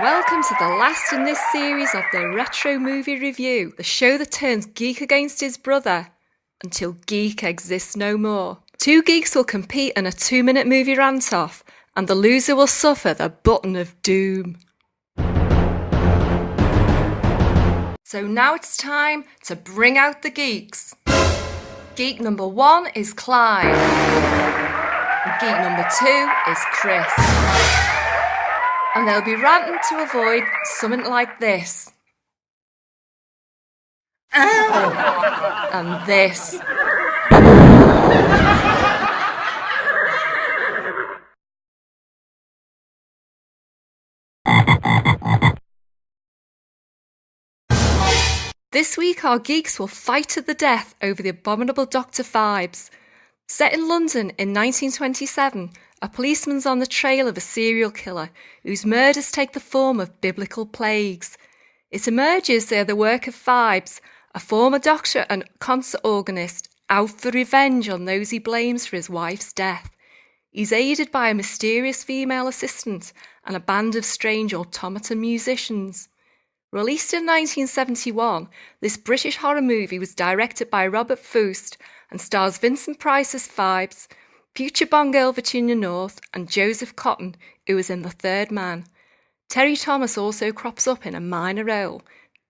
Welcome to the last in this series of the Retro Movie Review, the show that turns geek against his brother until geek exists no more. Two geeks will compete in a 2-minute movie rant-off, and the loser will suffer the button of doom. So now it's time to bring out the geeks. Geek number 1 is Clive. And geek number 2 is Chris. And they'll be ranting to avoid something like this. And this. This week our geeks will fight to the death over the abominable Dr. Phibes. Set in London in 1927, a policeman's on the trail of a serial killer whose murders take the form of biblical plagues. It emerges they are the work of Phibes, a former doctor and concert organist, out for revenge on those he blames for his wife's death. He's aided by a mysterious female assistant and a band of strange automaton musicians. Released in 1971, this British horror movie was directed by Robert Fust and stars Vincent Price as Phibes, future Bond girl Virginia North, and Joseph Cotton, who was in The Third Man. Terry Thomas also crops up in a minor role.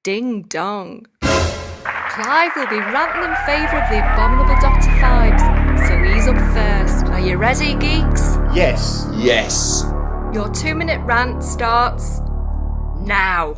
Ding dong. Clive will be ranting in favour of the abominable Dr. Phibes, so he's up first. Are you ready, geeks? Yes. Yes. Your 2-minute rant starts now.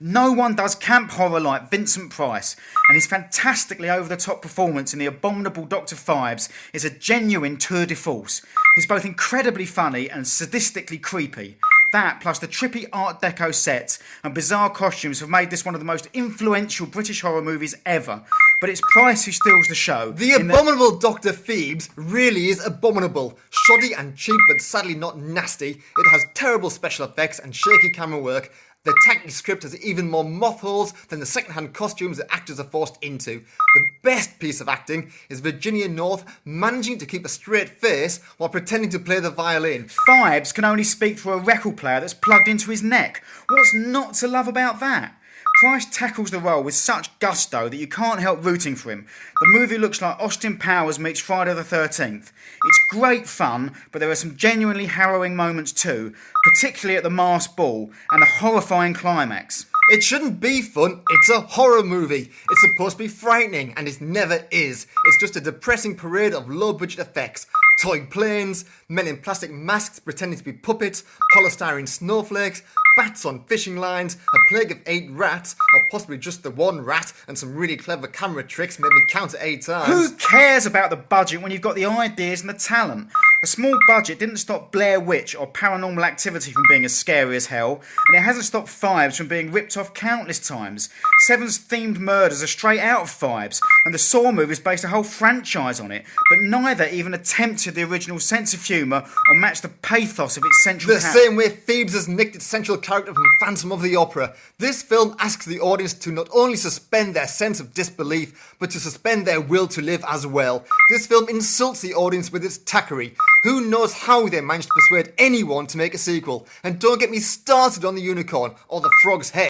No one does camp horror like Vincent Price, and his fantastically over-the-top performance in The Abominable Dr. Phibes is a genuine tour de force. He's both incredibly funny and sadistically creepy. That, plus the trippy Art Deco sets and bizarre costumes, have made this one of the most influential British horror movies ever. But it's Price who steals the show. The Abominable Dr. Phibes really is abominable. Shoddy and cheap, but sadly not nasty. It has terrible special effects and shaky camera work. The tacky script has even more moth holes than the second-hand costumes the actors are forced into. The best piece of acting is Virginia North managing to keep a straight face while pretending to play the violin. Phibes can only speak for a record player that's plugged into his neck. What's not to love about that? Price tackles the role with such gusto that you can't help rooting for him. The movie looks like Austin Powers meets Friday the 13th. It's great fun, but there are some genuinely harrowing moments too, particularly at the masked ball and the horrifying climax. It shouldn't be fun, it's a horror movie. It's supposed to be frightening, and it never is. It's just a depressing parade of low-budget effects. Toy planes, men in plastic masks pretending to be puppets, polystyrene snowflakes, bats on fishing lines, a plague of 8 rats, or possibly just the one rat, and some really clever camera tricks made me count at 8 times. Who cares about the budget when you've got the ideas and the talent? A small budget didn't stop Blair Witch or Paranormal Activity from being as scary as hell, and it hasn't stopped Phibes from being ripped off countless times. Seven's themed murders are straight out of Phibes, and the Saw movies based a whole franchise on it, but neither even attempted the original sense of humour or matched the pathos of its central character. The same way Phibes has nicked its central character from Phantom of the Opera. This film asks the audience to not only suspend their sense of disbelief, but to suspend their will to live as well. This film insults the audience with its tackery. Who knows how they managed to persuade anyone to make a sequel? And don't get me started on the unicorn or the frog's head.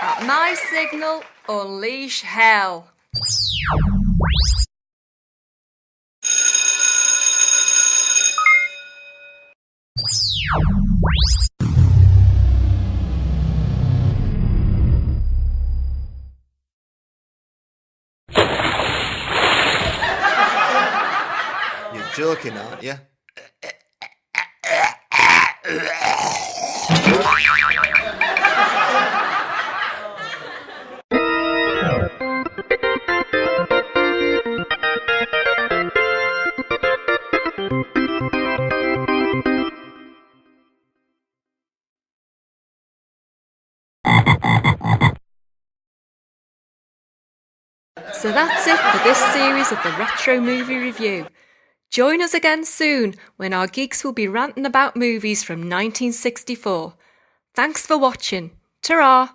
At my signal, unleash hell. You're joking, aren't you? So that's it for this series of the Retro Movie Review. Join us again soon when our geeks will be ranting about movies from 1964. Thanks for watching. Ta-ra!